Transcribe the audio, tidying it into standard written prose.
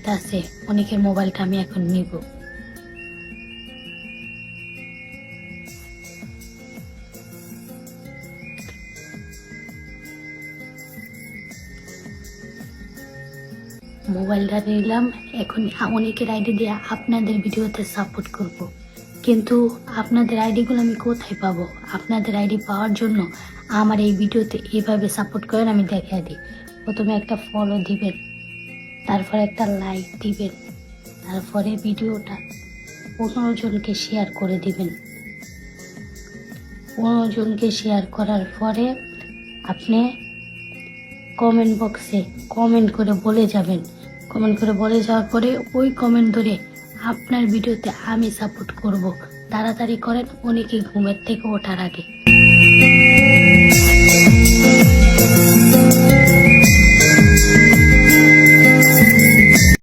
মোবাইলটা আছে, অনেকের মোবাইলটা আমি এখন নিব। মোবাইলটা নিলাম, এখন অনেকের আইডি দিয়ে আপনাদের ভিডিওতে সাপোর্ট করব। কিন্তু আপনাদের আইডিগুলো আমি কোথায় পাবো? আপনাদের আইডি পাওয়ার জন্য আমার এই ভিডিওতে এভাবে সাপোর্ট করেন, আমি দেখিয়ে দিই। প্রথমে একটা ফলো দিবেন, তারপরে একটা লাইক দিবেন, তারপরে ভিডিওটা 15 জনকে শেয়ার করে দিবেন। 15 জনকে শেয়ার করার পরে আপনি কমেন্ট বক্সে কমেন্ট করে বলে যাবেন। কমেন্ট করে বলে যাওয়ার পরে ওই কমেন্ট ধরে আপনার ভিডিওতে আমি সাপোর্ট করব। তাড়াতাড়ি করেন, অনেকেই ঘুমের থেকে ওঠার আগে।